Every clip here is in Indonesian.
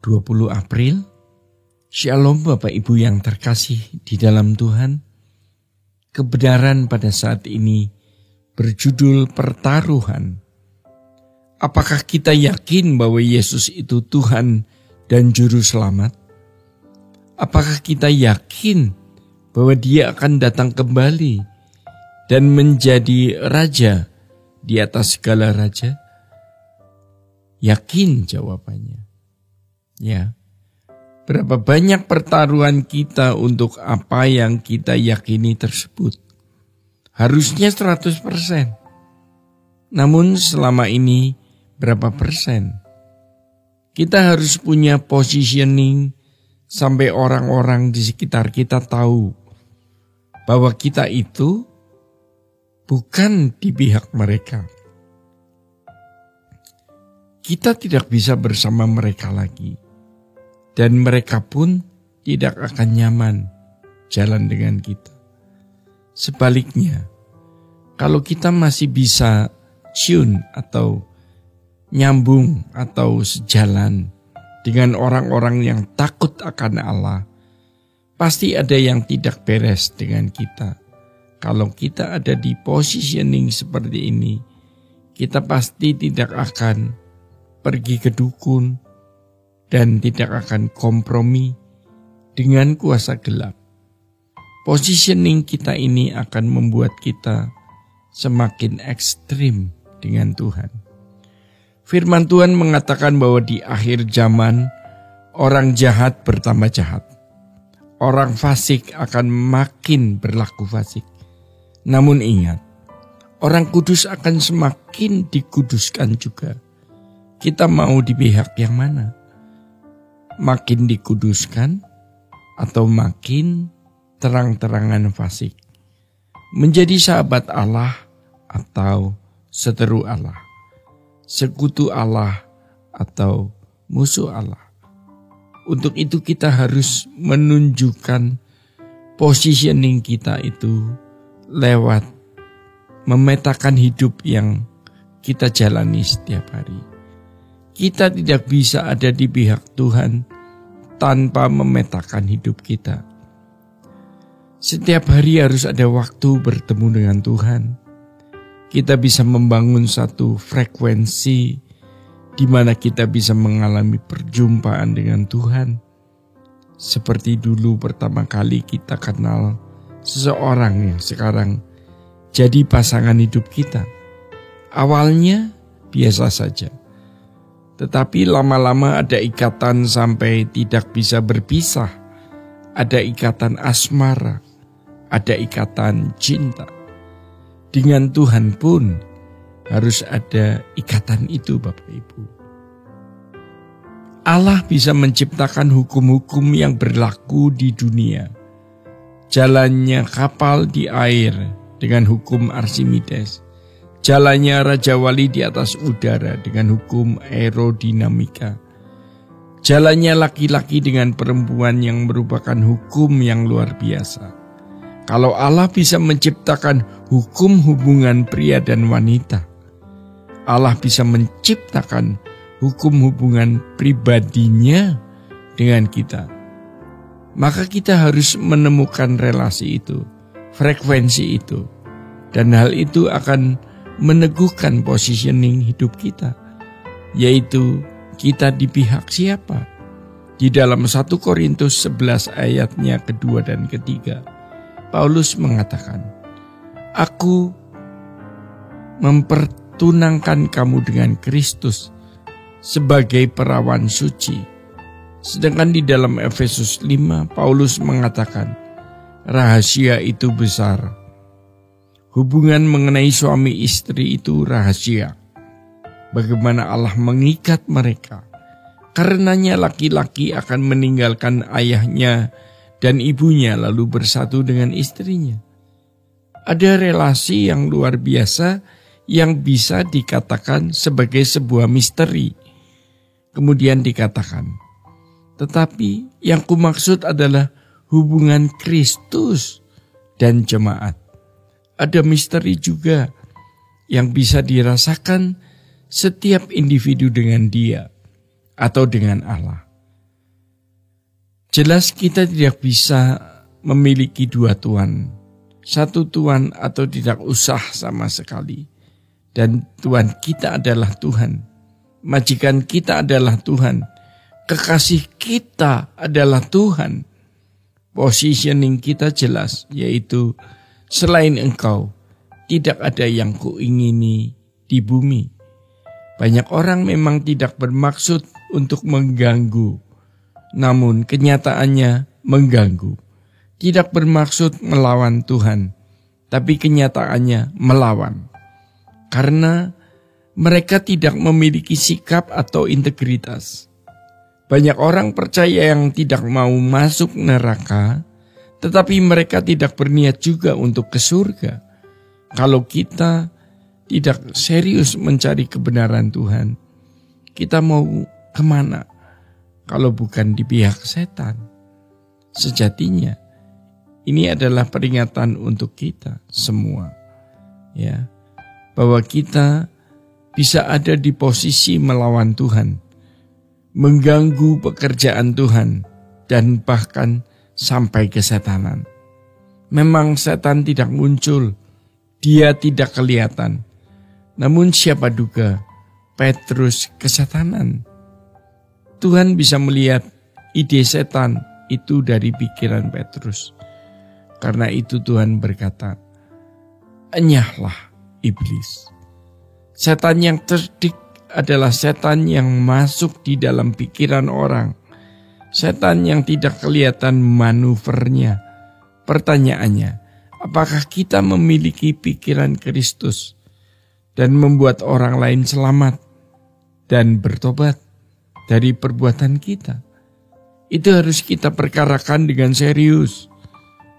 20 April. Shalom Bapak Ibu yang terkasih di dalam Tuhan. Kebenaran pada saat ini berjudul pertaruhan. Apakah kita yakin bahwa Yesus itu Tuhan dan Juru Selamat? Apakah kita yakin bahwa Dia akan datang kembali dan menjadi Raja di atas segala raja? Yakin jawabannya. Ya. Berapa banyak pertaruhan kita untuk apa yang kita yakini tersebut? Harusnya 100%. Namun selama ini berapa persen? Kita harus punya positioning sampai orang-orang di sekitar kita tahu bahwa kita itu bukan di pihak mereka. Kita tidak bisa bersama mereka lagi. Dan mereka pun tidak akan nyaman jalan dengan kita. Sebaliknya, kalau kita masih bisa tune atau nyambung atau sejalan dengan orang-orang yang takut akan Allah, pasti ada yang tidak beres dengan kita. Kalau kita ada di positioning seperti ini, kita pasti tidak akan pergi ke dukun, dan tidak akan kompromi dengan kuasa gelap. Positioning kita ini akan membuat kita semakin ekstrim dengan Tuhan. Firman Tuhan mengatakan bahwa di akhir zaman orang jahat bertambah jahat. Orang fasik akan makin berlaku fasik. Namun ingat, orang kudus akan semakin dikuduskan juga. Kita mau di pihak yang mana? Makin dikuduskan atau makin terang-terangan fasik? Menjadi sahabat Allah atau seteru Allah? Sekutu Allah atau musuh Allah? Untuk itu kita harus menunjukkan positioning kita itu lewat memetakan hidup yang kita jalani setiap hari. Kita tidak bisa ada di pihak Tuhan tanpa memetakan hidup kita. Setiap hari harus ada waktu bertemu dengan Tuhan. Kita bisa membangun satu frekuensi di mana kita bisa mengalami perjumpaan dengan Tuhan. Seperti dulu pertama kali kita kenal seseorang yang sekarang jadi pasangan hidup kita. Awalnya biasa saja. Tetapi lama-lama ada ikatan sampai tidak bisa berpisah. Ada ikatan asmara, ada ikatan cinta. Dengan Tuhan pun harus ada ikatan itu Bapak Ibu. Allah bisa menciptakan hukum-hukum yang berlaku di dunia. Jalannya kapal di air dengan hukum Archimedes. Jalannya Raja Wali di atas udara dengan hukum aerodinamika. Jalannya laki-laki dengan perempuan yang merupakan hukum yang luar biasa. Kalau Allah bisa menciptakan hukum hubungan pria dan wanita, Allah bisa menciptakan hukum hubungan pribadinya dengan kita. Maka kita harus menemukan relasi itu, frekuensi itu. Dan hal itu akan meneguhkan positioning hidup kita, yaitu kita di pihak siapa. Di dalam 1 Korintus 11 ayatnya kedua dan ketiga, Paulus mengatakan, "Aku mempertunangkan kamu dengan Kristus sebagai perawan suci." Sedangkan di dalam Efesus 5, Paulus mengatakan, "Rahasia itu besar." Hubungan mengenai suami istri itu rahasia. Bagaimana Allah mengikat mereka. Karenanya laki-laki akan meninggalkan ayahnya dan ibunya lalu bersatu dengan istrinya. Ada relasi yang luar biasa yang bisa dikatakan sebagai sebuah misteri. Kemudian dikatakan, tetapi yang kumaksud adalah hubungan Kristus dan jemaat. Ada misteri juga yang bisa dirasakan setiap individu dengan Dia atau dengan Allah. Jelas kita tidak bisa memiliki dua Tuhan. Satu Tuhan atau tidak usah sama sekali. Dan Tuhan kita adalah Tuhan. Majikan kita adalah Tuhan. Kekasih kita adalah Tuhan. Positioning kita jelas, yaitu selain Engkau, tidak ada yang kuingini di bumi. Banyak orang memang tidak bermaksud untuk mengganggu, namun kenyataannya mengganggu. Tidak bermaksud melawan Tuhan, tapi kenyataannya melawan. Karena mereka tidak memiliki sikap atau integritas. Banyak orang percaya yang tidak mau masuk neraka, tetapi mereka tidak berniat juga untuk ke surga. Kalau kita tidak serius mencari kebenaran Tuhan, kita mau kemana kalau bukan di pihak setan? Sejatinya, ini adalah peringatan untuk kita semua, ya, bahwa kita bisa ada di posisi melawan Tuhan, mengganggu pekerjaan Tuhan, dan bahkan sampai kesetanan. Memang setan tidak muncul, dia tidak kelihatan. Namun siapa duga Petrus kesetanan. Tuhan bisa melihat ide setan itu dari pikiran Petrus. Karena itu Tuhan berkata, "Enyahlah iblis." Setan yang cerdik adalah setan yang masuk di dalam pikiran orang. Setan yang tidak kelihatan manuvernya. Pertanyaannya, apakah kita memiliki pikiran Kristus dan membuat orang lain selamat dan bertobat dari perbuatan kita? Itu harus kita perkarakan dengan serius.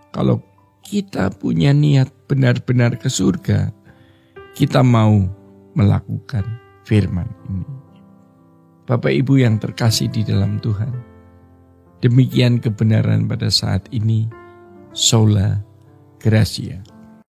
Kalau kita punya niat benar-benar ke surga, kita mau melakukan firman ini. Bapak Ibu yang terkasih di dalam Tuhan, demikian kebenaran pada saat ini. Sola Gracia.